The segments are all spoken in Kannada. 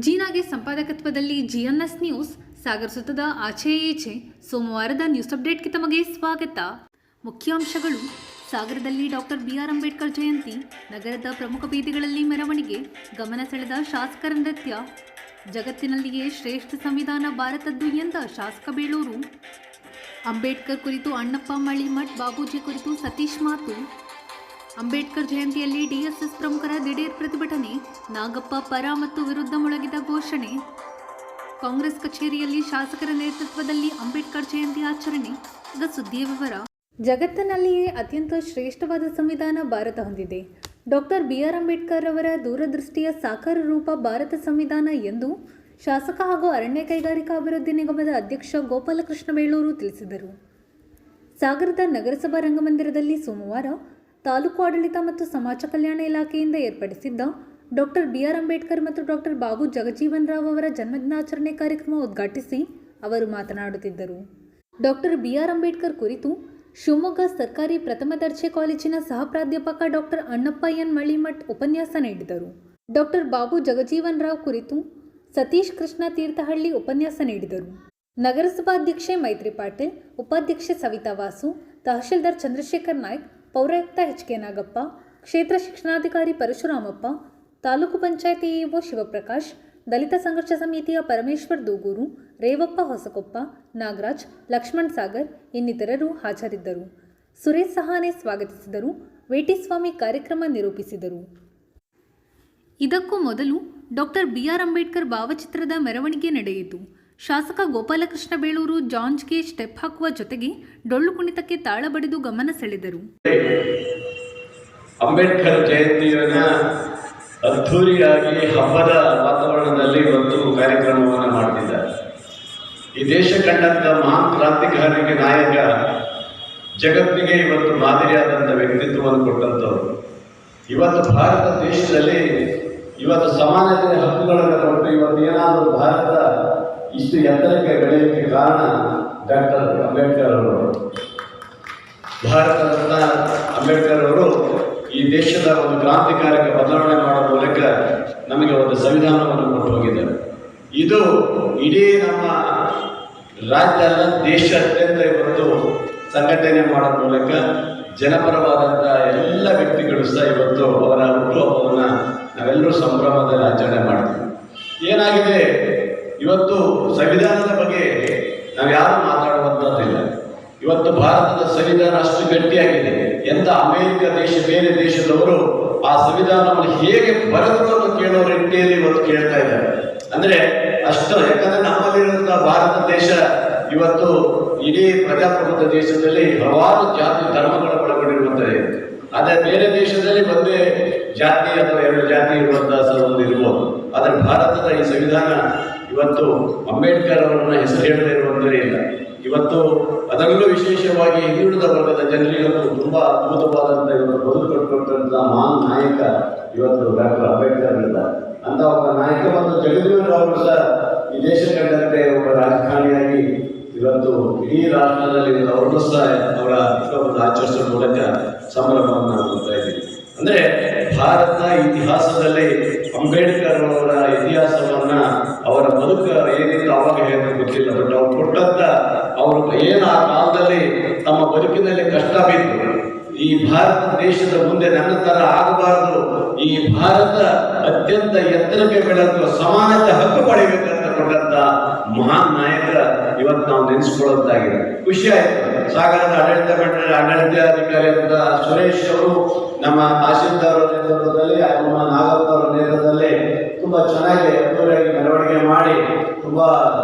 ಜೀನಾಗೆ ಸಂಪಾದಕತ್ವದಲ್ಲಿ ಜಿಎನ್ಎಸ್ ನ್ಯೂಸ್ ಸಾಗರ್ ಸುತ್ತದ ಆಚೆ ಈಚೆ ಸೋಮವಾರದ ನ್ಯೂಸ್ ಅಪ್ಡೇಟ್ಗೆ ತಮಗೆ ಸ್ವಾಗತ. ಮುಖ್ಯಾಂಶಗಳು. ಸಾಗರದಲ್ಲಿ ಡಾಕ್ಟರ್ ಬಿಆರ್ ಅಂಬೇಡ್ಕರ್ ಜಯಂತಿ, ನಗರದ ಪ್ರಮುಖ ಬೀದಿಗಳಲ್ಲಿ ಮೆರವಣಿಗೆ, ಗಮನ ಸೆಳೆದ ಶಾಸಕರ ನೃತ್ಯ. ಜಗತ್ತಿನಲ್ಲಿಯೇ ಶ್ರೇಷ್ಠ ಸಂವಿಧಾನ ಭಾರತದ್ದು ಎಂದ ಶಾಸಕ ಬೇಳೂರು. ಅಂಬೇಡ್ಕರ್ ಕುರಿತು ಅಣ್ಣಪ್ಪ ಮಳಿಮಠ್, ಬಾಬೂಜಿ ಕುರಿತು ಸತೀಶ್ ಮಾತು. ಅಂಬೇಡ್ಕರ್ ಜಯಂತಿಯಲ್ಲಿ ಡಿಎಸ್ಎಸ್ ಪ್ರಮುಖರ ದಿಢೀರ್ ಪ್ರತಿಭಟನೆ, ನಾಗಪ್ಪ ಪರ ಮತ್ತು ವಿರುದ್ಧ ಮೊಳಗಿದ ಘೋಷಣೆ. ಕಾಂಗ್ರೆಸ್ ಕಚೇರಿಯಲ್ಲಿ ಶಾಸಕರ ನೇತೃತ್ವದಲ್ಲಿ ಅಂಬೇಡ್ಕರ್ ಜಯಂತಿ ಆಚರಣೆ. ಈಗ ಸುದ್ದಿಯ ವಿವರ. ಜಗತ್ತಿನಲ್ಲಿಯೇ ಅತ್ಯಂತ ಶ್ರೇಷ್ಠವಾದ ಸಂವಿಧಾನ ಭಾರತ ಹೊಂದಿದೆ. ಡಾಕ್ಟರ್ ಬಿಆರ್ ಅಂಬೇಡ್ಕರ್ ಅವರ ದೂರದೃಷ್ಟಿಯ ಸಾಕಾರ ರೂಪ ಭಾರತ ಸಂವಿಧಾನ ಎಂದು ಶಾಸಕ ಹಾಗೂ ಅರಣ್ಯ ಕೈಗಾರಿಕಾ ಅಭಿವೃದ್ಧಿ ನಿಗಮದ ಅಧ್ಯಕ್ಷ ಗೋಪಾಲಕೃಷ್ಣ ಬೇಳೂರು ತಿಳಿಸಿದರು. ಸಾಗರದ ನಗರಸಭಾ ರಂಗಮಂದಿರದಲ್ಲಿ ಸೋಮವಾರ ತಾಲೂಕು ಆಡಳಿತ ಮತ್ತು ಸಮಾಜ ಕಲ್ಯಾಣ ಇಲಾಖೆಯಿಂದ ಏರ್ಪಡಿಸಿದ್ದ ಡಾಕ್ಟರ್ ಬಿಆರ್ ಅಂಬೇಡ್ಕರ್ ಮತ್ತು ಡಾಕ್ಟರ್ ಬಾಬು ಜಗಜೀವನ್ ರಾವ್ ಅವರ ಜನ್ಮದಿನಾಚರಣೆ ಕಾರ್ಯಕ್ರಮ ಉದ್ಘಾಟಿಸಿ ಅವರು ಮಾತನಾಡುತ್ತಿದ್ದರು. ಡಾಕ್ಟರ್ ಬಿಆರ್ ಅಂಬೇಡ್ಕರ್ ಕುರಿತು ಶಿವಮೊಗ್ಗ ಸರ್ಕಾರಿ ಪ್ರಥಮ ದರ್ಜೆ ಕಾಲೇಜಿನ ಸಹ ಪ್ರಾಧ್ಯಾಪಕ ಡಾಕ್ಟರ್ ಅಣ್ಣಪ್ಪ ಎನ್ ಮಳಿಮಠ್ ಉಪನ್ಯಾಸ ನೀಡಿದರು. ಡಾಕ್ಟರ್ ಬಾಬು ಜಗಜೀವನ್ ರಾವ್ ಕುರಿತು ಸತೀಶ್ ಕೃಷ್ಣ ತೀರ್ಥಹಳ್ಳಿ ಉಪನ್ಯಾಸ ನೀಡಿದರು. ನಗರಸಭಾಧ್ಯಕ್ಷೆ ಮೈತ್ರಿ ಪಾಟೀಲ್, ಉಪಾಧ್ಯಕ್ಷೆ ಸವಿತಾ ವಾಸು, ತಹಶೀಲ್ದಾರ್ ಚಂದ್ರಶೇಖರ್ ನಾಯ್ಕ್, ಪೌರಾಯುಕ್ತ ಎಚ್.ಕೆ. ನಾಗಪ್ಪ, ಕ್ಷೇತ್ರ ಶಿಕ್ಷಣಾಧಿಕಾರಿ ಪರಶುರಾಮಪ್ಪ, ತಾಲೂಕು ಪಂಚಾಯತಿ ಇಒ ಶಿವಪ್ರಕಾಶ್, ದಲಿತ ಸಂಘರ್ಷ ಸಮಿತಿಯ ಪರಮೇಶ್ವರ್ ದೂಗೂರು, ರೇವಪ್ಪ ಹೊಸಕೊಪ್ಪ, ನಾಗರಾಜ್, ಲಕ್ಷ್ಮಣ್ ಸಾಗರ್ ಇನ್ನಿತರರು ಹಾಜರಿದ್ದರು. ಸುರೇಶ್ ಸಹಾನೆ ಸ್ವಾಗತಿಸಿದರು. ವೇಟಿಸ್ವಾಮಿ ಕಾರ್ಯಕ್ರಮ ನಿರೂಪಿಸಿದರು. ಇದಕ್ಕೂ ಮೊದಲು ಡಾಕ್ಟರ್ ಬಿಆರ್ ಅಂಬೇಡ್ಕರ್ ಭಾವಚಿತ್ರದ ಮೆರವಣಿಗೆ ನಡೆಯಿತು. ಶಾಸಕ ಗೋಪಾಲಕೃಷ್ಣ ಬೇಳೂರು ಜಾಂಜ್ಗೆ ಸ್ಟೆಪ್ ಹಾಕುವ ಜೊತೆಗೆ ಡೊಳ್ಳು ಕುಣಿತಕ್ಕೆ ತಾಳ ಬಡಿದು ಗಮನ ಸೆಳೆದರು. ಅಂಬೇಡ್ಕರ್ ಜಯಂತಿಯನ್ನ ಅದ್ಧೂರಿಯಾಗಿ ಹಬ್ಬದ ವಾತಾವರಣದಲ್ಲಿ ಇವತ್ತು ಕಾರ್ಯಕ್ರಮವನ್ನು ಮಾಡುತ್ತಿದ್ದಾರೆ. ಈ ದೇಶ ಕಂಡಂತ ಮಹಾನ್ ಕ್ರಾಂತಿಕಾರಿಕ ನಾಯಕ, ಜಗತ್ತಿಗೆ ಇವತ್ತು ಮಾದರಿಯಾದಂಥ ವ್ಯಕ್ತಿತ್ವವನ್ನು ಕೊಟ್ಟಂಥವ್ರು. ಇವತ್ತು ಭಾರತ ದೇಶದಲ್ಲಿ ಇವತ್ತು ಸಮಾನತೆಯ ಹಕ್ಕುಗಳನ್ನು ಕೊಟ್ಟು ಇವತ್ತು ಏನಾದರೂ ಭಾರತ ಇಷ್ಟು ಎತ್ತರಕ್ಕೆ ಬೆಳೆಯಲಿಕ್ಕೆ ಕಾರಣ ಡಾಕ್ಟರ್ ಅಂಬೇಡ್ಕರ್ ಅವರು. ಭಾರತ ರತ್ನ ಅಂಬೇಡ್ಕರ್ ಅವರು ಈ ದೇಶದ ಒಂದು ಕ್ರಾಂತಿಕಾರಕ ಬದಲಾವಣೆ ಮಾಡುವ ಮೂಲಕ ನಮಗೆ ಒಂದು ಸಂವಿಧಾನವನ್ನು ಕೊಟ್ಟು ಹೋಗಿದ್ದಾರೆ. ಇದು ಇಡೀ ನಮ್ಮ ರಾಜ್ಯ ಅಲ್ಲ, ದೇಶಾದ್ಯಂತ ಇವತ್ತು ಸಂಘಟನೆ ಮಾಡುವ ಮೂಲಕ ಜನಪರವಾದಂಥ ಎಲ್ಲ ವ್ಯಕ್ತಿಗಳು ಸಹ ಇವತ್ತು ಅವರ ಹುಟ್ಟುಹಬ್ಬವನ್ನು ನಾವೆಲ್ಲರೂ ಸಂಭ್ರಮದಲ್ಲಿ ಆಚರಣೆ ಮಾಡ್ತೀವಿ. ಏನಾಗಿದೆ, ಇವತ್ತು ಸಂವಿಧಾನದ ಬಗ್ಗೆ ನಾವು ಯಾರು ಮಾತಾಡುವಂಥದ್ದಿಲ್ಲ. ಇವತ್ತು ಭಾರತದ ಸಂವಿಧಾನ ಅಷ್ಟು ಗಟ್ಟಿಯಾಗಿದೆ. ಎಂಥ ಅಮೆರಿಕ ದೇಶ, ಬೇರೆ ದೇಶದವರು ಆ ಸಂವಿಧಾನವನ್ನು ಹೇಗೆ ಬರೆದರು ಅಂತ ಕೇಳೋ ರೀತಿಯಲ್ಲಿ ಇವತ್ತು ಕೇಳ್ತಾ ಇದ್ದಾರೆ. ಅಂದರೆ ಅಷ್ಟು, ಯಾಕಂದ್ರೆ ನಮ್ಮಲ್ಲಿರುವಂತಹ ಭಾರತ ದೇಶ ಇವತ್ತು ಇಡೀ ಪ್ರಜಾಪ್ರಭುತ್ವ ದೇಶದಲ್ಲಿ ಹಲವಾರು ಜಾತಿ ಧರ್ಮಗಳ ಒಳಗೊಂಡಿರುವಂಥದ್ದು. ಆದರೆ ಬೇರೆ ದೇಶದಲ್ಲಿ ಒಂದೇ ಜಾತಿ ಅಥವಾ ಎರಡು ಜಾತಿ ಇರುವಂತಹ ಒಂದು ಇರ್ಬೋದು. ಆದರೆ ಭಾರತದ ಈ ಸಂವಿಧಾನ ಇವತ್ತು ಅಂಬೇಡ್ಕರ್ ಅವರನ್ನ ಹೆಸರು ಹೇಳದೇ ಇರುವಂತೇ ಇಲ್ಲ. ಇವತ್ತು ಅದರಲ್ಲೂ ವಿಶೇಷವಾಗಿ ಹಿಂದುಳಿದ ವರ್ಗದ ಜನರಿಗೂ ತುಂಬಾ ಅದ್ಭುತವಾದಂಥ ಇವತ್ತು ಬದುಕು ಕಟ್ಟಿಕೊಟ್ಟಂತಹ ಮಹಾನ್ ನಾಯಕ ಇವತ್ತು ಡಾಕ್ಟರ್ ಅಂಬೇಡ್ಕರ್ ಇದ್ದಾರೆ. ಅಂತ ಒಬ್ಬ ನಾಯಕ ಮತ್ತು ಜಗಜೀವನ್ ರಾವ್ ಸಹ ಈ ದೇಶ ಕಂಡಂತೆ ಒಬ್ಬ ರಾಜಕಾರಣಿಯಾಗಿ ಇವತ್ತು ಇಡೀ ರಾಷ್ಟ್ರದಲ್ಲಿ ಅವ್ರನ್ನೂ ಸಹ ಅವರ ಹುಟ್ಟುಹಬ್ಬವನ್ನು ಆಚರಿಸುವ ಮೂಲಕ ಸಂಭ್ರಮವನ್ನು ಕೊಡ್ತಾ ಇದ್ದೀವಿ. ಅಂದ್ರೆ ಭಾರತ ಇತಿಹಾಸದಲ್ಲಿ ಅಂಬೇಡ್ಕರ್ ಅವರ ಇತಿಹಾಸವನ್ನ, ಅವರ ಬದುಕು ಏನಿತ್ತು ಅವಾಗ ಹೇಳೋದು ಗೊತ್ತಿಲ್ಲ. ಬಟ್ ಅವ್ರು ಕೊಟ್ಟಂತ ಅವರು ಏನು ಆ ಕಾಲದಲ್ಲಿ ತಮ್ಮ ಬದುಕಿನಲ್ಲಿ ಕಷ್ಟ ಬಿದ್ದು ಈ ಭಾರತ ದೇಶದ ಮುಂದೆ ನನ್ನ ತರ ಆಗಬಾರದು, ಈ ಭಾರತ ಅತ್ಯಂತ ಎತ್ತರಕ್ಕೆ ಬೆಳೆದು ಸಮಾನತೆ ಹಕ್ಕು ಪಡೆಯಬೇಕಂತ ಕೊಟ್ಟಂತ ಮಹಾನ್ ನಾಯಕ ಇವತ್ತು ನಾವು ನೆನೆಸ್ಕೊಳ್ಳೋದಾಗಿದೆ. ಖುಷಿ ಆಯ್ತು. ಸಾಗರದ ಆಡಳಿತ ಮಂಡಳಿ ಆಡಳಿತಾಧಿಕಾರಿ ಅಂತ ಸುರೇಶ್ ಅವರು ನಮ್ಮ ತಹಶೀಲ್ದಾರ್ ಅವರ ನೇತೃತ್ವದಲ್ಲಿ, ನಮ್ಮ ನಾಗಪ್ಪ ಅವರ ನೇತೃತ್ವದಲ್ಲಿ ತುಂಬಾ ಚೆನ್ನಾಗಿ ಅದ್ದೂರಿಯಾಗಿ ಮೆರವಣಿಗೆ ಮಾಡಿ ತುಂಬಾ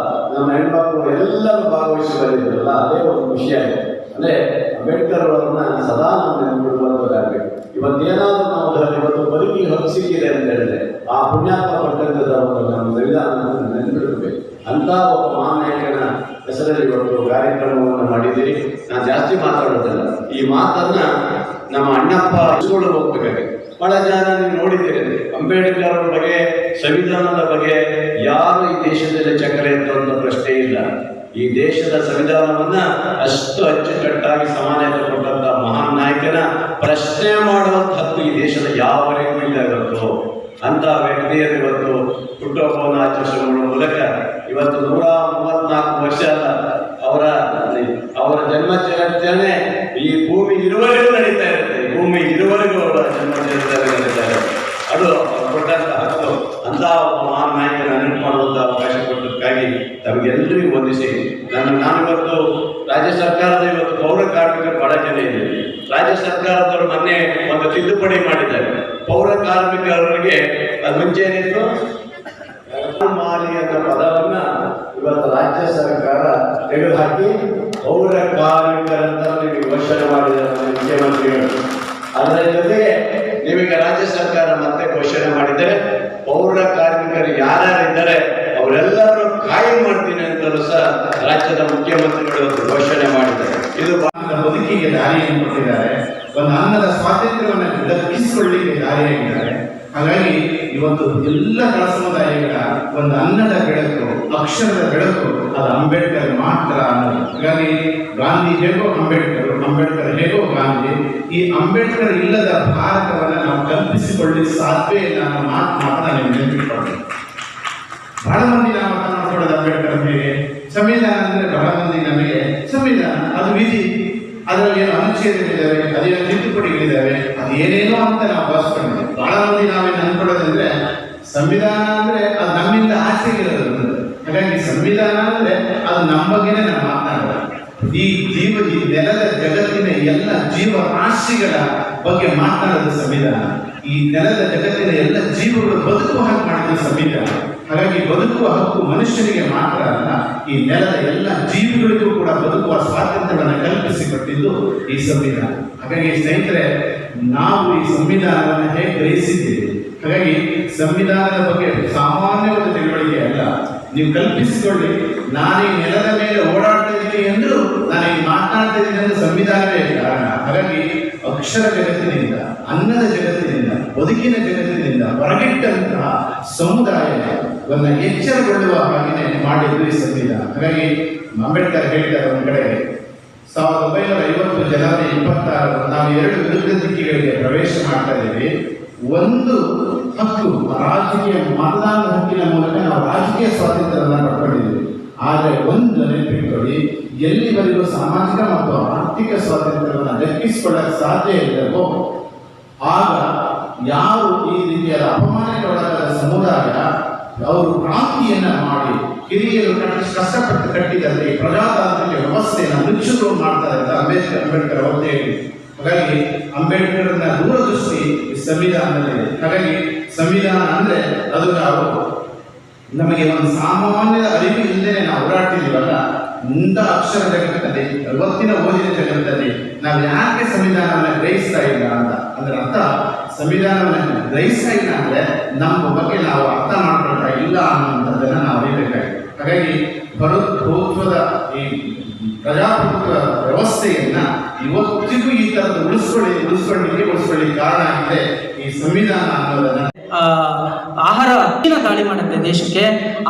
ನಮ್ಮ ಹೆಣ್ಮಕ್ಳು ಎಲ್ಲರೂ ಭಾಗವಹಿಸಿ ಬಂದಿದ್ರಲ್ಲ, ಅದೇ ಒಂದು ಖುಷಿ ಆಗಿದೆ. ಅಂದ್ರೆ ಅಂಬೇಡ್ಕರ್ ಅವರನ್ನ ಸದಾ ನಾವು ನೆನ್ಪಿಡುವಂಥದ್ದಾಗಬೇಕು. ಇವತ್ತೇನಾದ್ರೂ ನಾವು ಇವತ್ತು ಬದುಕಿಗೆ ಹಕ್ಕು ಸಿಕ್ಕಿದೆ ಅಂತ ಹೇಳಿದ್ರೆ ಆ ಪುಣ್ಯಾತ್ಮ ಪಟ್ಟಂತದ ಒಂದು ನಮ್ಮ ಸಂವಿಧಾನ ನೆನ್ಪಿಡಬೇಕು. ಅಂತ ಒಬ್ಬ ಮಹಾನಾಯಕನ ಹೆಸರಲ್ಲಿ ಇವತ್ತು ಕಾರ್ಯಕ್ರಮವನ್ನು ಮಾಡಿದ್ದೀರಿ. ನಾನು ಜಾಸ್ತಿ ಮಾತಾಡೋದಿಲ್ಲ. ಈ ಮಾತನ್ನ ನಮ್ಮ ಅಣ್ಣಪ್ಪ ಇಸ್ಕೊಂಡು ಹೋಗ್ಬೇಕಾಗಿದೆ. ಬಹಳ ಜನ ನೀವು ನೋಡಿದ್ದೀರಿ, ಅಂಬೇಡ್ಕರ್ ಅವರ ಬಗ್ಗೆ, ಸಂವಿಧಾನದ ಬಗ್ಗೆ ಯಾರು ಈ ದೇಶದಲ್ಲಿ ಚಕ್ಕರೆ ಅಂತ ಪ್ರಶ್ನೆ ಇಲ್ಲ. ಈ ದೇಶದ ಸಂವಿಧಾನವನ್ನ ಅಷ್ಟು ಅಚ್ಚುಕಟ್ಟಾಗಿ ಸಮಾನತೆ ಕೊಟ್ಟಂತ ಮಹಾನ್ ನಾಯಕನ ಪ್ರಶ್ನೆ ಮಾಡುವಂತ ಹಕ್ಕು ಈ ದೇಶದ ಯಾವರಿಗೂ ಇಲ್ಲ. ಇವತ್ತು ಅಂತ ವ್ಯಕ್ತಿಯರು ಇವತ್ತು ಹುಟ್ಟುಹಬ್ಬವನ್ನು ಆಚರಿಸಿಕೊಳ್ಳುವ ಮೂಲಕ ಇವತ್ತು 134 ವರ್ಷ ಅಲ್ಲ, ಅವರ ಜನ್ಮ ಚರಿತ್ರೆನೇ ಈ ಭೂಮಿ ಇರುವವರೆಗೂ ನಡೀತಾ ಇರುತ್ತೆ. ಈ ಭೂಮಿ ಇರುವವರೆಗೂ ಅವರ ಜನ್ಮ ಚರಿತ್ರೆ ನಡೀತಾ ಇರುತ್ತೆ. ಅದು ಕೊಟ್ಟಂತ ಹಕ್ಕು. ಅಂತ ಮಹಾನ್ ನಾಯಕನ ನೆನಪು ಮಾಡುವಂತ ಅವಕಾಶ ಕೊಟ್ಟದಕ್ಕಾಗಿ ತಮಗೆಲ್ಲರಿಗೂ ವಂದಿಸಿ ನಾನಿವತ್ತು ರಾಜ್ಯ ಸರ್ಕಾರದ ಇವತ್ತು ಪೌರ ಕಾರ್ಮಿಕರು ಬಹಳ ಜನ ಇದ್ದಾರೆ. ರಾಜ್ಯ ಸರ್ಕಾರದವರು ಮೊನ್ನೆ ಒಂದು ತಿದ್ದುಪಡಿ ಮಾಡಿದ್ದಾರೆ. ಪೌರ ಕಾರ್ಮಿಕರಿಗೆ ಅದು ಮುಂಚೆ ಏನಿತ್ತು, ಮಾಲಿ ಅನ್ನೋ ಪದವನ್ನ ಇವತ್ತು ರಾಜ್ಯ ಸರ್ಕಾರ ತೆಗೆದುಹಾಕಿ ಪೌರ ಕಾರ್ಮಿಕರಂತ ನಿಮಗೆ ಘೋಷಣೆ ಮಾಡಿದ್ದಾರೆ ಮುಖ್ಯಮಂತ್ರಿಗಳು. ಅದರ ಜೊತೆಗೆ ನಿಮಗೆ ರಾಜ್ಯ ಸರ್ಕಾರ ಮತ್ತೆ ಘೋಷಣೆ ಮಾಡಿದರೆ ಪೌರ ಕಾರ್ಮಿಕರು ಯಾರ್ಯಾರಿದ್ದಾರೆ ಅವರೆಲ್ಲರೂ ಕಾಯಂ ಮಾಡ್ತೀನಿ ಅಂತಲೂ ಸಹ ರಾಜ್ಯದ ಮುಖ್ಯಮಂತ್ರಿಗಳು ಘೋಷಣೆ ಮಾಡಿದ್ದಾರೆ. ಇದು ಬದುಕಿಗೆ ದಾರಿಯನ್ನು ಕೊಟ್ಟಿದ್ದಾರೆ. ಒಂದು ಅನ್ನದ ಸ್ವಾತಂತ್ರ್ಯವನ್ನು ದಕ್ಕಿಸಿಕೊಳ್ಳಿಕ್ಕೆ ದಾರಿಯಾಗಿದ್ದಾರೆ. ಹಾಗಾಗಿ ಇವತ್ತು ಎಲ್ಲ ತಳ ಸಮುದಾಯಗಳ ಒಂದು ಅನ್ನದ ಬೆಳಕು, ಅಕ್ಷರದ ಬೆಳಕು ಅದು ಅಂಬೇಡ್ಕರ್ ಮಾತ್ರ ಅನ್ನೋದು. ಹಾಗಾಗಿ ಗಾಂಧಿ ಹೇಗೋ ಅಂಬೇಡ್ಕರ್, ಅಂಬೇಡ್ಕರ್ ಹೇಗೋ ಗಾಂಧಿ. ಈ ಅಂಬೇಡ್ಕರ್ ಇಲ್ಲದ ಭಾರತವನ್ನು ನಾವು ಕಲ್ಪಿಸಿಕೊಳ್ಳಿಕ್ಕೆ ಸಾಧ್ಯವೇ ಇಲ್ಲ ಅನ್ನೋ ಮಾತನ್ನ ನೀವು ನೆನಪಿಟ್ಕೊಳ್ಬೇಕು. ಬಹಳ ಮಂದಿ ನಾವು ಮಾತನಾಡ್ಕೊಳ್ಳೋದು ಅಂಬೇಡ್ಕರ್ ಹೇಗೆ ಸಂವಿಧಾನ ಅಂದ್ರೆ ಬಹಳ ಮಂದಿ ನಮಗೆ ಸಂವಿಧಾನ ಅದು ವಿಧಿ, ಅದರಲ್ಲಿ ಏನು ಅನುಚ್ಛೇದಗಳಿದ್ದಾವೆ, ಅದೇನೋ ತಿದ್ದುಪಡಿಗಳಿದ್ದಾವೆ, ಅದು ಏನೇನೋ ಅಂತ ನಾವು ಭಾವಿಸ್ಕೊಂಡಿದ್ದೇವೆ. ಬಹಳ ಮಂದಿ ನಾವೇನು ಅನ್ಕೊಳ್ಳೋದಂದ್ರೆ ಸಂವಿಧಾನ ಅಂದ್ರೆ ಅದು ನಮ್ಮಿಂದ ಆಸೆಗಿರೋದು. ಹಾಗಾಗಿ ಸಂವಿಧಾನ ಅಂದ್ರೆ ಅದು ನಮ್ಮ ಬಗ್ಗೆನೇ ನಾವು ಮಾತನಾಡೋದು. ಈ ನೆಲದ ಜಗತ್ತಿನ ಎಲ್ಲ ಜೀವರಾಶಿಗಳ ಬಗ್ಗೆ ಮಾತನಾಡೋದು ಸಂವಿಧಾನ. ಈ ನೆಲದ ಜಗತ್ತಿನ ಎಲ್ಲ ಜೀವಗಳು ಬದುಕುವ ಹಾಗೆ ಮಾಡಿದ ಸಂವಿಧಾನ. ಹಾಗಾಗಿ ಬದುಕುವ ಹಕ್ಕು ಮನುಷ್ಯನಿಗೆ ಮಾತ್ರ ಅಲ್ಲ, ಈ ನೆಲದ ಎಲ್ಲ ಜೀವಿಗಳಿಗೂ ಕೂಡ ಬದುಕುವ ಸ್ವಾತಂತ್ರ್ಯವನ್ನು ಕಲ್ಪಿಸಿಕೊಟ್ಟಿದ್ದು ಈ ಸಂವಿಧಾನ. ಹಾಗಾಗಿ ಸ್ನೇಹಿತರೆ, ನಾವು ಈ ಸಂವಿಧಾನವನ್ನು ಹೇಗೆ ಗ್ರಹಿಸಿದ್ದೀವಿ. ಹಾಗಾಗಿ ಸಂವಿಧಾನದ ಬಗ್ಗೆ ಸಾಮಾನ್ಯವಾದ ತಿಳುವಳಿಕೆ ಅಲ್ಲ. ನೀವು ಕಲ್ಪಿಸಿಕೊಳ್ಳಿ, ನಾನು ಈ ನೆಲದ ಮೇಲೆ ಓಡಾಡ್ತಾ ಇದ್ದೀನಿ ಎಂದು ನಾನು ಈಗ ಮಾತನಾಡ್ತಾ ಇದ್ದೀನಿ ಎಂದು ಸಂವಿಧಾನವೇ ಕಾರಣ. ಹಾಗಾಗಿ ಅಕ್ಷರ ಜಗತ್ತಿನಿಂದ, ಅನ್ನದ ಜಗತ್ತಿನಿಂದ, ಬದುಕಿನ ಜಗತ್ತಿನಿಂದ ಹೊರಗಿಟ್ಟಂತಹ ಸಮುದಾಯವನ್ನು ಎಚ್ಚರಗೊಳ್ಳುವ ಹಾಗೆಯೇ ಮಾಡಿದ್ದು ಈ ಸಂವಿಧಾನ. ಹಾಗಾಗಿ ಅಂಬೇಡ್ಕರ್ ಹೇಳಿದ್ದಾರೆ ಒಂದು ಕಡೆ 1950 ಜನವರಿ 26 ನಾವು 2 ವಿರುದ್ಧ ದಿಕ್ಕಿಗಳಿಗೆ ಪ್ರವೇಶ ಮಾಡ್ತಾ ಇದ್ದೀವಿ. ಒಂದು ಹಕ್ಕು ರಾಜಕೀಯ ಮತದಾನದ ಹಕ್ಕಿನ ಮೂಲಕ ನಾವು ರಾಜಕೀಯ ಸ್ವಾತಂತ್ರ್ಯವನ್ನು ಪಡ್ಕೊಂಡಿದ್ದೀವಿ. ಆದರೆ ಒಂದು ನೆನಪಿಟ್ಕೊಳ್ಳಿ, ಎಲ್ಲಿವರೆಗೂ ಸಾಮಾಜಿಕ ಮತ್ತು ಆರ್ಥಿಕ ಸ್ವಾತಂತ್ರ್ಯವನ್ನು ದಕ್ಕಿಸಿಕೊಳ್ಳಕ್ಕೆ ಸಾಧ್ಯ ಇಲ್ಲವೋ ಆಗ ಯಾರು ಈ ರೀತಿಯ ಅಪಮಾನಕ್ಕೊಳಗಾದ ಸಮುದಾಯ ಅವರು ಕ್ರಾಂತಿಯನ್ನ ಮಾಡಿ ಹಿರಿಯರು ಕಷ್ಟಪಟ್ಟು ಕಟ್ಟಿದಲ್ಲಿ ಪ್ರಜಾತಾಂತ್ರಿಕ ವ್ಯವಸ್ಥೆಯನ್ನು ಮುಚ್ಚಲು ಮಾಡ್ತಾರೆ ಅಂತ ಅಂಬೇಡ್ಕರ್ ಅವತ್ತೇ ಹೇಳಿ. ಹಾಗಾಗಿ ಅಂಬೇಡ್ಕರ್ನ ದೂರದೃಷ್ಟಿ ಸಂವಿಧಾನದಲ್ಲಿದೆ. ಹಾಗಾಗಿ ಸಂವಿಧಾನ ಅಂದ್ರೆ ಅದು ನಾವು ನಮಗೆ ಒಂದು ಸಾಮಾನ್ಯದ ಅರಿವು ಇಲ್ಲದೆ ನಾವು ಹೋರಾಡ್ತಿದ್ದೀವಲ್ಲ, ಮುಂದ ಅಕ್ಷರ ಜಗತ್ತಿನಲ್ಲಿ, ಇವತ್ತಿನ ಓದಿನ ಜಗತ್ತಲ್ಲಿ ನಾವು ಯಾಕೆ ಸಂವಿಧಾನವನ್ನು ಗ್ರಹಿಸ್ತಾ ಇಲ್ಲ ಅಂತ ಅಂದ್ರೆ ಅರ್ಥ, ಸಂವಿಧಾನವನ್ನು ಗ್ರಹಿಸ್ತಾ ಇಲ್ಲ ಅಂದ್ರೆ ನಮ್ಮ ಬಗ್ಗೆ ನಾವು ಅರ್ಥ ಮಾಡ್ಕೊಳ್ತಾ ಇಲ್ಲ ಅನ್ನುವಂಥದ್ದನ್ನು ನಾವು ಅರಿಬೇಕಾಗಿದೆ. ಹಾಗಾಗಿ ಪ್ರಭುತ್ವದ ಈ ಪ್ರಜಾಪ್ರಭುತ್ವ ವ್ಯವಸ್ಥೆಯನ್ನ ಇವತ್ತಿಗೂ ಈ ತರದ ಉಳಿಸ್ಕೊಳ್ಳಿಕ್ಕೆ ಕಾರಣ ಆಗಿದೆ ಈ ಸಂವಿಧಾನ ಅನ್ನೋದನ್ನ. ಆಹಾರ ಹೆಚ್ಚಿನ ದಾಳಿ ಮಾಡುತ್ತೆ ದೇಶಕ್ಕೆ.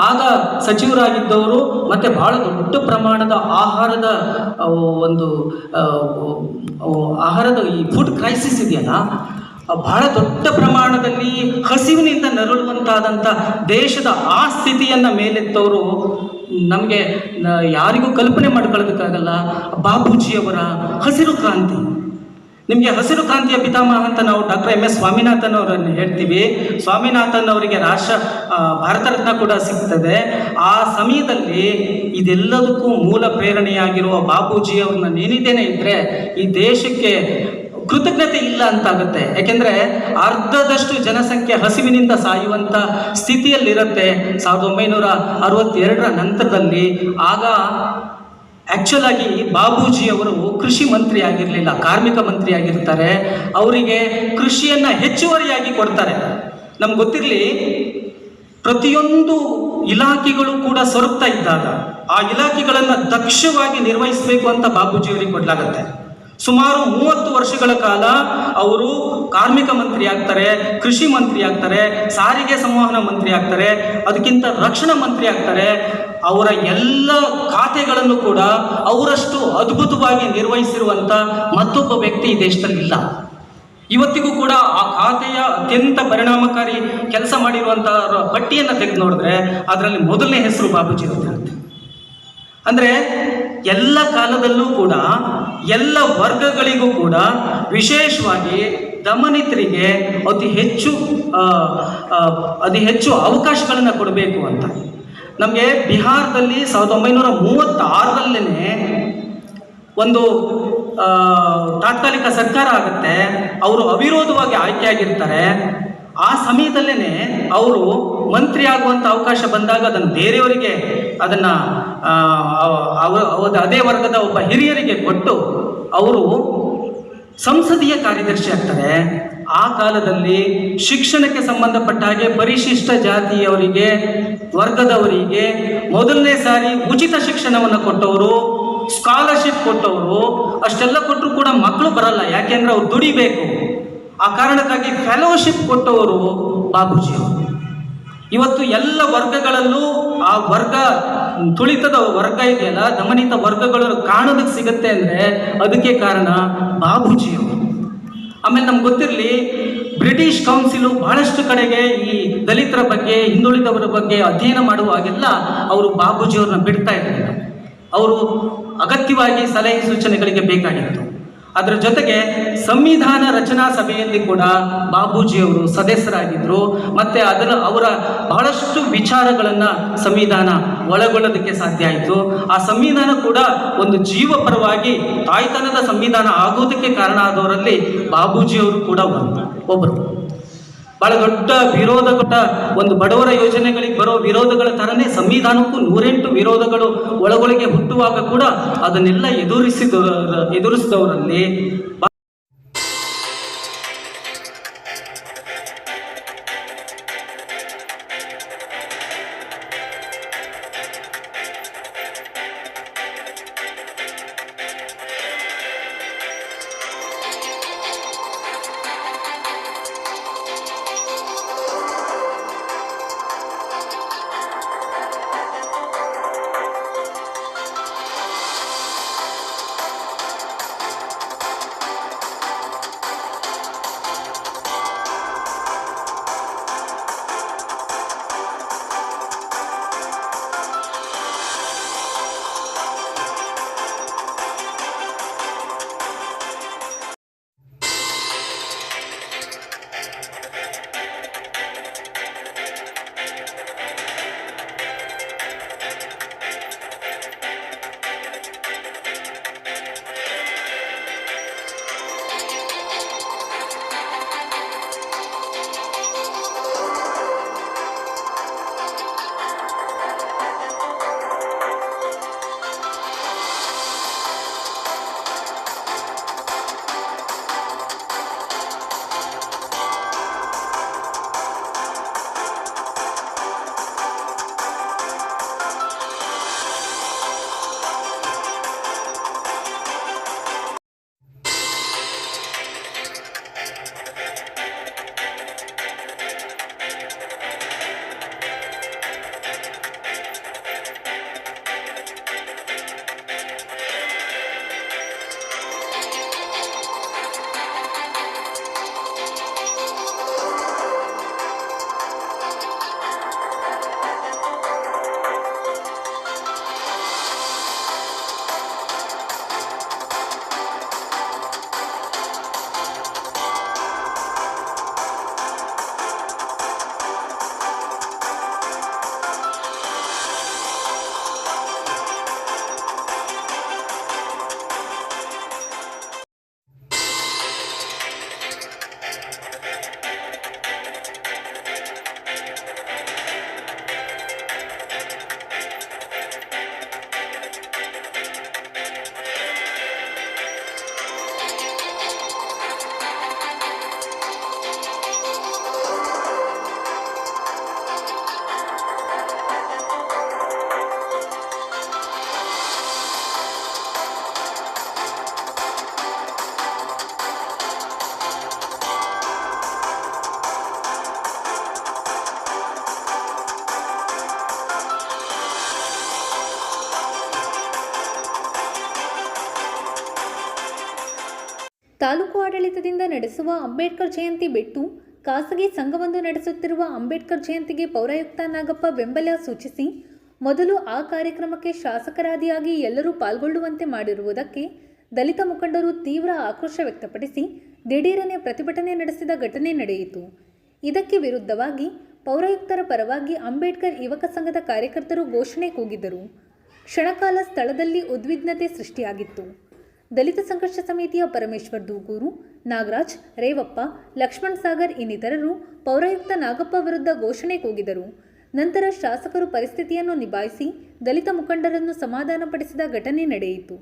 ಆಗ ಸಚಿವರಾಗಿದ್ದವರು ಮತ್ತೆ ಬಹಳ ದೊಡ್ಡ ಪ್ರಮಾಣದ ಆಹಾರದ ಈ ಫುಡ್ ಕ್ರೈಸಿಸ್ ಇದೆಯಲ್ಲ, ಬಹಳ ದೊಡ್ಡ ಪ್ರಮಾಣದಲ್ಲಿ ಹಸಿವಿನಿಂದ ನರಳುವಂತಾದಂಥ ದೇಶದ ಆ ಸ್ಥಿತಿಯನ್ನು ಮೇಲೆತ್ತವರು ನಮಗೆ ಯಾರಿಗೂ ಕಲ್ಪನೆ ಮಾಡ್ಕೊಳ್ಳೋದಕ್ಕಾಗಲ್ಲ. ಬಾಪೂಜಿಯವರ ಹಸಿರು ಕ್ರಾಂತಿ, ನಿಮಗೆ ಹಸಿರು ಕ್ರಾಂತಿಯ ಪಿತಾಮಹ ಅಂತ ನಾವು ಡಾಕ್ಟರ್ MS ಸ್ವಾಮಿನಾಥನ್ ಅವರನ್ನು ಹೇಳ್ತೀವಿ. ಸ್ವಾಮಿನಾಥನ್ ಅವರಿಗೆ ಭಾರತ ರತ್ನ ಕೂಡ ಸಿಗ್ತದೆ. ಆ ಸಮಯದಲ್ಲಿ ಇದೆಲ್ಲದಕ್ಕೂ ಮೂಲ ಪ್ರೇರಣೆಯಾಗಿರುವ ಬಾಪೂಜಿಯವ್ರನ್ನ ನೆನೆದೇನೆ ಇದ್ದರೆ ಈ ದೇಶಕ್ಕೆ ಕೃತಜ್ಞತೆ ಇಲ್ಲ ಅಂತಾಗುತ್ತೆ. ಯಾಕೆಂದರೆ ಅರ್ಧದಷ್ಟು ಜನಸಂಖ್ಯೆ ಹಸಿವಿನಿಂದ ಸಾಯುವಂಥ ಸ್ಥಿತಿಯಲ್ಲಿರುತ್ತೆ 1962 ನಂತರದಲ್ಲಿ. ಆಗ ಆ್ಯಕ್ಚುಲ್ ಆಗಿ ಬಾಬೂಜಿಯವರು ಕೃಷಿ ಮಂತ್ರಿ ಆಗಿರಲಿಲ್ಲ, ಕಾರ್ಮಿಕ ಮಂತ್ರಿ ಆಗಿರ್ತಾರೆ. ಅವರಿಗೆ ಕೃಷಿಯನ್ನು ಹೆಚ್ಚುವರಿಯಾಗಿ ಕೊಡ್ತಾರೆ. ನಮ್ಗೆ ಗೊತ್ತಿರಲಿ, ಪ್ರತಿಯೊಂದು ಇಲಾಖೆಗಳು ಕೂಡ ಸೊರಗ್ತಾ ಇದ್ದಾಗ ಆ ಇಲಾಖೆಗಳನ್ನು ದಕ್ಷವಾಗಿ ನಿರ್ವಹಿಸಬೇಕು ಅಂತ ಬಾಬೂಜಿಯವರಿಗೆ ಕೊಡಲಾಗತ್ತೆ. ಸುಮಾರು 30 ವರ್ಷಗಳ ಕಾಲ ಅವರು ಕಾರ್ಮಿಕ ಮಂತ್ರಿ ಆಗ್ತಾರೆ, ಕೃಷಿ ಮಂತ್ರಿ ಆಗ್ತಾರೆ, ಸಾರಿಗೆ ಸಂವಹನ ಮಂತ್ರಿ ಆಗ್ತಾರೆ, ಅದಕ್ಕಿಂತ ರಕ್ಷಣಾ ಮಂತ್ರಿ ಆಗ್ತಾರೆ. ಅವರ ಎಲ್ಲ ಖಾತೆಗಳನ್ನು ಕೂಡ ಅವರಷ್ಟು ಅದ್ಭುತವಾಗಿ ನಿರ್ವಹಿಸಿರುವಂಥ ಮತ್ತೊಬ್ಬ ವ್ಯಕ್ತಿ ಈ ದೇಶದಲ್ಲಿಲ್ಲ. ಇವತ್ತಿಗೂ ಕೂಡ ಆ ಖಾತೆಯ ಅತ್ಯಂತ ಪರಿಣಾಮಕಾರಿ ಕೆಲಸ ಮಾಡಿರುವಂತಹ ಪಟ್ಟಿಯನ್ನು ತೆಗೆದು ನೋಡಿದ್ರೆ ಅದರಲ್ಲಿ ಮೊದಲನೇ ಹೆಸರು ಬಾಬೂಜಿ ಇರುತ್ತೆ. ಅಂದರೆ ಎಲ್ಲ ಕಾಲದಲ್ಲೂ ಕೂಡ ಎಲ್ಲ ವರ್ಗಗಳಿಗೂ ಕೂಡ ವಿಶೇಷವಾಗಿ ದಮನಿತರಿಗೆ ಅತಿ ಹೆಚ್ಚು ಅವಕಾಶಗಳನ್ನು ಕೊಡಬೇಕು ಅಂತ. ನಮಗೆ ಬಿಹಾರದಲ್ಲಿ 1936ರಲ್ಲೇ ಒಂದು ತಾತ್ಕಾಲಿಕ ಸರ್ಕಾರ ಆಗುತ್ತೆ. ಅವರು ಅವಿರೋಧವಾಗಿ ಆಯ್ಕೆಯಾಗಿರ್ತಾರೆ. ಆ ಸಮಯದಲ್ಲೇ ಅವರು ಮಂತ್ರಿ ಆಗುವಂಥ ಅವಕಾಶ ಬಂದಾಗ ಅದನ್ನು ಬೇರೆಯವರಿಗೆ ಅದನ್ನು ಅದೇ ವರ್ಗದ ಒಬ್ಬ ಹಿರಿಯರಿಗೆ ಕೊಟ್ಟು ಅವರು ಸಂಸದೀಯ ಕಾರ್ಯದರ್ಶಿ ಆಗ್ತಾರೆ. ಆ ಕಾಲದಲ್ಲಿ ಶಿಕ್ಷಣಕ್ಕೆ ಸಂಬಂಧಪಟ್ಟ ಹಾಗೆ ಪರಿಶಿಷ್ಟ ಜಾತಿಯವರಿಗೆ ವರ್ಗದವರಿಗೆ ಮೊದಲನೇ ಸಾರಿ ಉಚಿತ ಶಿಕ್ಷಣವನ್ನು ಕೊಟ್ಟವರು, ಸ್ಕಾಲರ್ಶಿಪ್ ಕೊಟ್ಟವರು. ಅಷ್ಟೆಲ್ಲ ಕೊಟ್ಟರು ಕೂಡ ಮಕ್ಕಳು ಬರಲ್ಲ, ಯಾಕೆಂದ್ರೆ ಅವ್ರು ದುಡಿಬೇಕು. ಆ ಕಾರಣಕ್ಕಾಗಿ ಫೆಲೋಶಿಪ್ ಕೊಟ್ಟವರು ಬಾಬೂಜಿಯವರು. ಇವತ್ತು ಎಲ್ಲ ವರ್ಗಗಳಲ್ಲೂ ಆ ವರ್ಗ ತುಳಿತದ ವರ್ಗ ಇದೆಯಲ್ಲ, ದಮನಿತ ವರ್ಗಗಳು ಕಾಣೋದಕ್ಕೆ ಸಿಗುತ್ತೆ ಅಂದರೆ ಅದಕ್ಕೆ ಕಾರಣ ಬಾಬೂಜಿಯವರು. ಆಮೇಲೆ ನಮ್ಗೆ ಗೊತ್ತಿರಲಿ, ಬ್ರಿಟಿಷ್ ಕೌನ್ಸಿಲು ಬಹಳಷ್ಟು ಕಡೆಗೆ ಈ ದಲಿತರ ಬಗ್ಗೆ, ಹಿಂದುಳಿದವರ ಬಗ್ಗೆ ಅಧ್ಯಯನ ಮಾಡುವಾಗೆಲ್ಲ ಅವರು ಬಾಬೂಜಿಯವ್ರನ್ನ ಬಿಡ್ತಾ ಇರಲಿಲ್ಲ. ಅವರು ಅಗತ್ಯವಾಗಿ ಸಲಹೆ ಸೂಚನೆಗಳಿಗೆ ಬೇಕಾಗಿತ್ತು. ಅದರ ಜೊತೆಗೆ ಸಂವಿಧಾನ ರಚನಾ ಸಭೆಯಲ್ಲಿ ಕೂಡ ಬಾಬೂಜಿಯವರು ಸದಸ್ಯರಾಗಿದ್ದರು. ಮತ್ತು ಅವರ ಬಹಳಷ್ಟು ವಿಚಾರಗಳನ್ನು ಸಂವಿಧಾನ ಒಳಗೊಳ್ಳೋದಕ್ಕೆ ಸಾಧ್ಯ ಆಯಿತು. ಆ ಸಂವಿಧಾನ ಕೂಡ ಒಂದು ಜೀವಪರವಾಗಿ ತಾಯ್ತನದ ಸಂವಿಧಾನ ಆಗೋದಕ್ಕೆ ಕಾರಣ ಆದವರಲ್ಲಿ ಬಾಬೂಜಿಯವರು ಕೂಡ ಒಬ್ಬರು. ಬಹಳ ದೊಡ್ಡ ವಿರೋಧಗೊಂಡ ಒಂದು ಬಡವರ ಯೋಜನೆಗಳಿಗೆ ಬರೋ ವಿರೋಧಗಳ ಥರನೇ ಸಂವಿಧಾನಕ್ಕೂ 108 ವಿರೋಧಗಳು ಒಳಗೊಳಗೆ ಹುಟ್ಟುವಾಗ ಕೂಡ ಅದನ್ನೆಲ್ಲ ಎದುರಿಸಿದವರಲ್ಲಿ ತಾಲೂಕು ಆಡಳಿತದಿಂದ ನಡೆಸುವ ಅಂಬೇಡ್ಕರ್ ಜಯಂತಿ ಬಿಟ್ಟು ಖಾಸಗಿ ಸಂಘವೊಂದು ನಡೆಸುತ್ತಿರುವ ಅಂಬೇಡ್ಕರ್ ಜಯಂತಿಗೆ ಪೌರಾಯುಕ್ತ ನಾಗಪ್ಪ ಬೆಂಬಲ ಸೂಚಿಸಿ ಮೊದಲು ಆ ಕಾರ್ಯಕ್ರಮಕ್ಕೆ ಶಾಸಕರಾದಿಯಾಗಿ ಎಲ್ಲರೂ ಪಾಲ್ಗೊಳ್ಳುವಂತೆ ಮಾಡಿರುವುದಕ್ಕೆ ದಲಿತ ಮುಖಂಡರು ತೀವ್ರ ಆಕ್ರೋಶ ವ್ಯಕ್ತಪಡಿಸಿ ದಿಢೀರನೆ ಪ್ರತಿಭಟನೆ ನಡೆಸಿದ ಘಟನೆ ನಡೆಯಿತು. ಇದಕ್ಕೆ ವಿರುದ್ಧವಾಗಿ ಪೌರಾಯುಕ್ತರ ಪರವಾಗಿ ಅಂಬೇಡ್ಕರ್ ಯುವಕ ಸಂಘದ ಕಾರ್ಯಕರ್ತರು ಘೋಷಣೆ ಕೂಗಿದ್ದರು. ಕ್ಷಣಕಾಲ ಸ್ಥಳದಲ್ಲಿ ಉದ್ವಿಗ್ನತೆ ಸೃಷ್ಟಿಯಾಗಿತ್ತು. ದಲಿತ ಸಂಘರ್ಷ ಸಮಿತಿಯ ಪರಮೇಶ್ವರ್ ದೂಗೂರು, ನಾಗರಾಜ್, ರೇವಪ್ಪ, ಲಕ್ಷ್ಮಣ್ ಸಾಗರ್ ಇನ್ನಿತರರು ಪೌರಾಯುಕ್ತ ನಾಗಪ್ಪ ವಿರುದ್ಧ ಘೋಷಣೆ ಕೂಗಿದರು. ನಂತರ ಶಾಸಕರು ಪರಿಸ್ಥಿತಿಯನ್ನು ನಿಭಾಯಿಸಿ ದಲಿತ ಮುಖಂಡರನ್ನು ಸಮಾಧಾನಪಡಿಸಿದ ಘಟನೆ ನಡೆಯಿತು.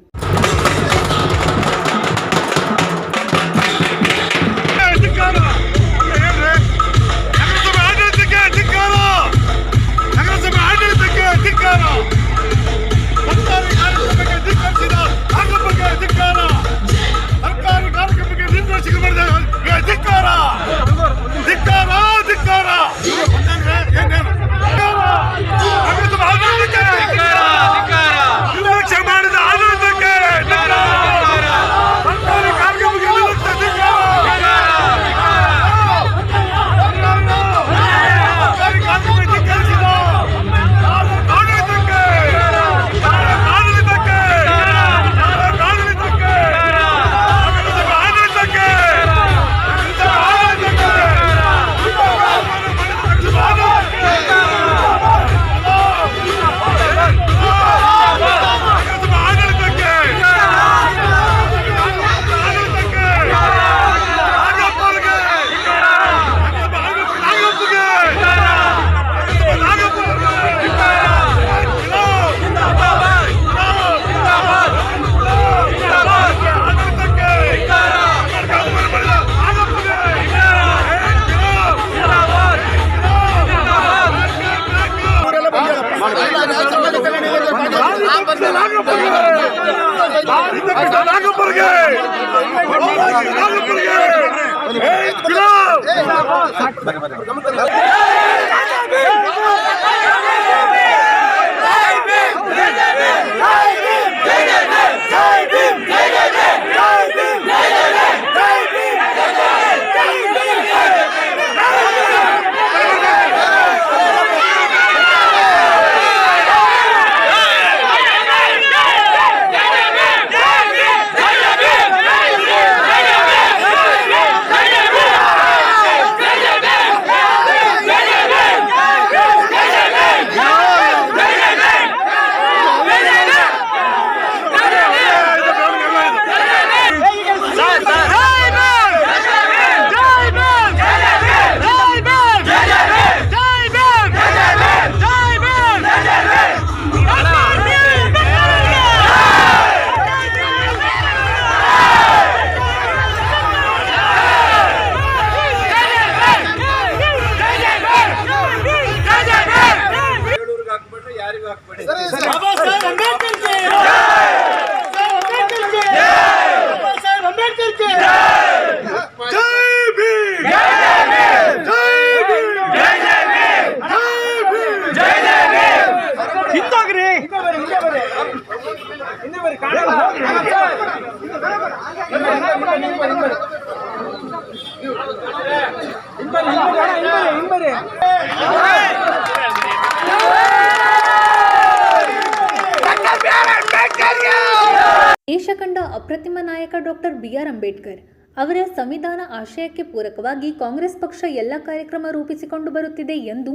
ದೇಶ ಕಂಡ ಅಪ್ರತಿಮ ನಾಯಕ ಡಾಕ್ಟರ್ BR ಅಂಬೇಡ್ಕರ್ ಅವರ ಸಂವಿಧಾನ ಆಶಯಕ್ಕೆ ಪೂರಕವಾಗಿ ಕಾಂಗ್ರೆಸ್ ಪಕ್ಷ ಎಲ್ಲ ಕಾರ್ಯಕ್ರಮ ರೂಪಿಸಿಕೊಂಡು ಬರುತ್ತಿದೆ ಎಂದು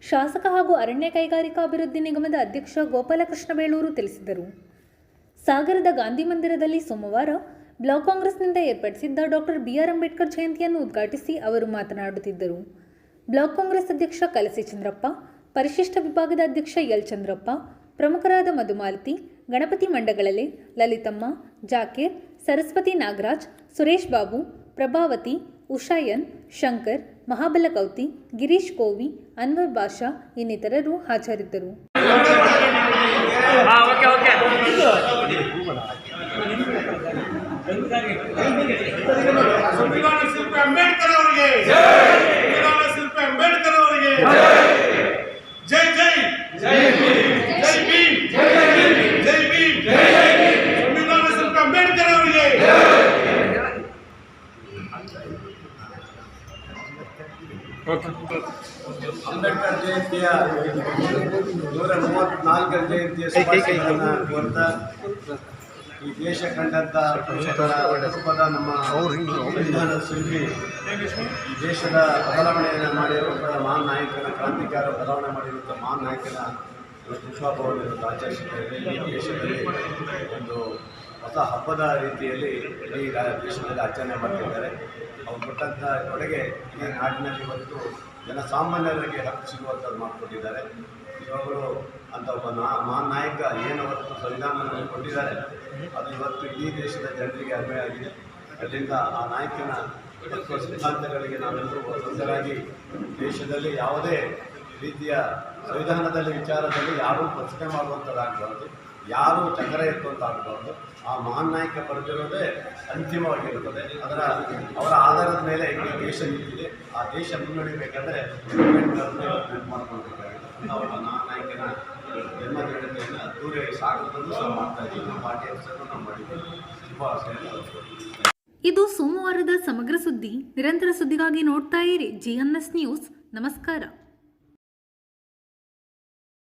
ಶಾಸಕ ಹಾಗೂ ಅರಣ್ಯ ಕೈಗಾರಿಕಾ ಅಭಿವೃದ್ಧಿ ನಿಗಮದ ಅಧ್ಯಕ್ಷ ಗೋಪಾಲಕೃಷ್ಣ ಬೇಳೂರು ತಿಳಿಸಿದರು. ಸಾಗರದ ಗಾಂಧಿ ಮಂದಿರದಲ್ಲಿ ಸೋಮವಾರ ಬ್ಲಾಕ್ ಕಾಂಗ್ರೆಸ್ನಿಂದ ಏರ್ಪಡಿಸಿದ್ದ ಡಾಕ್ಟರ್ BR ಅಂಬೇಡ್ಕರ್ ಜಯಂತಿಯನ್ನು ಉದ್ಘಾಟಿಸಿ ಅವರು ಮಾತನಾಡುತ್ತಿದ್ದರು. ಬ್ಲಾಕ್ ಕಾಂಗ್ರೆಸ್ ಅಧ್ಯಕ್ಷ ಕಲಸಿ ಚಂದ್ರಪ್ಪ, ಪರಿಶಿಷ್ಟ ವಿಭಾಗದ ಅಧ್ಯಕ್ಷ ಎಲ್ ಚಂದ್ರಪ್ಪ, ಪ್ರಮುಖರಾದ ಮಧುಮಾಲತಿ, ಗಣಪತಿ ಮಂಡಗಳಲೆ, ಲಲಿತಮ್ಮ, ಜಾಕೀರ್, ಸರಸ್ವತಿ ನಾಗರಾಜ್, ಸುರೇಶ್ ಬಾಬು, ಪ್ರಭಾವತಿ, ಉಷಾಯನ್, ಶಂಕರ್, ಮಹಾಬಲಕೌತಿ, ಗಿರೀಶ್ ಕೋವಿ, ಅನ್ವರ್ ಬಾಷಾ ಇನ್ನಿತರರು ಹಾಜರಿದ್ದರು. ಜೈ ಜೈ ಜೈ ಜೈ ಭೀಮ್ ಜೈ ಭೀಮ್ ಜೈ ಭೀಮ್ ಸಂವಿಧಾನ ಶಿಲ್ಪಿ ಅಂಬೇಡ್ಕರ್ ಅವರಿಗೆ ಅಂಬೇಡ್ಕರ್ ಜಯಂತಿಯ 134ನೇ ಜಯಂತಿಯ ಶುಭಾಶಯಗಳನ್ನು ಕೋರ್ತಾ ಈ ದೇಶ ಕಂಡಂಥ ರೂಪದ ನಮ್ಮ ಸಂವಿಧಾನದ ಶಿಲ್ಪಿ ಈ ದೇಶದ ಬದಲಾವಣೆಯನ್ನು ಮಾಡಿರುವಂಥ ಮಹಾನ್ ನಾಯಕನ ಕ್ರಾಂತಿಕಾರ ಬದಲಾವಣೆ ಮಾಡಿರುವಂಥ ಮಹಾನ್ ನಾಯಕನ ಹುಟ್ಟುಹಬ್ಬವನ್ನು ಆಚರಿಸುತ್ತೇವೆ. ಈ ದೇಶದಲ್ಲಿ ಒಂದು ಹೊಸ ಹಬ್ಬದ ರೀತಿಯಲ್ಲಿ ಇಡೀ ದೇಶದಲ್ಲಿ ಆಚರಣೆ ಮಾಡ್ತಿದ್ದಾರೆ. ಅವ್ರು ಕೊಟ್ಟಂಥ ಕೊಡುಗೆ ಈ ನಾಡಿನಲ್ಲಿ ಇವತ್ತು ಜನಸಾಮಾನ್ಯರಿಗೆ ಹಕ್ಕು ಸಿಗುವಂಥದ್ದು ಮಾಡಿಕೊಟ್ಟಿದ್ದಾರೆ. ಇವಾಗಲೂ ಅಂತ ಒಬ್ಬ ಮಹಾನ್ ನಾಯಕ ಏನು ಅವತ್ತು ಸಂವಿಧಾನವನ್ನು ಕೊಟ್ಟಿದ್ದಾರೆ ಅದು ಇವತ್ತು ಇಡೀ ದೇಶದ ಜನರಿಗೆ ಅನ್ವಯ ಆಗಿದೆ. ಅದರಿಂದ ಆ ನಾಯಕನ ತತ್ವ ಸಿದ್ಧಾಂತಗಳಿಗೆ ನಾವೆಲ್ಲರೂ ಒಂದರಾಗಿ ದೇಶದಲ್ಲಿ ಯಾವುದೇ ರೀತಿಯ ಸಂವಿಧಾನದಲ್ಲಿ ವಿಚಾರದಲ್ಲಿ ಯಾರೂ ಪ್ರಶ್ನೆ ಮಾಡುವಂಥದ್ದಾಗಬಾರ್ದು, ಯಾರೂ ಚಕ್ರ ಎತ್ತುವಂತಾಗಬಾರ್ದು. ಆ ಮಹಾನ್ ನಾಯಕ ಬರೆದಿರೋದೇ ಅಂತಿಮವಾಗಿರುತ್ತದೆ. ಅವರ ಆಧಾರದ ಮೇಲೆ ಇಡೀ ದೇಶ ನಿಂತಿದೆ. ಆ ದೇಶ ಮುನ್ನಡೆಯಬೇಕಾದ್ರೆ ನೆನಪು ಮಾಡ್ಕೊಳ್ಬೇಕಾಗಿದೆ. ಅವರ ನಾಯಕನ ಜನ್ಮದಿನತೆಯನ್ನು ಅದ್ದೂರಿಯಾಗಿ ಸಾಗುವುದನ್ನು ಸಹ ಮಾಡ್ತಾ ಇದ್ದೀವಿ. ನಮ್ಮ ಪಾರ್ಟಿ ಹೆಸರನ್ನು ನಾವು ಮಾಡಿದ್ದೀವಿ. ಶುಭಾಶಯ. ಇದು ಸೋಮವಾರದ ಸಮಗ್ರ ಸುದ್ದಿ. ನಿರಂತರ ಸುದ್ದಿಗಾಗಿ ನೋಡ್ತಾ ಇರಿ GNS ನ್ಯೂಸ್. ನಮಸ್ಕಾರ.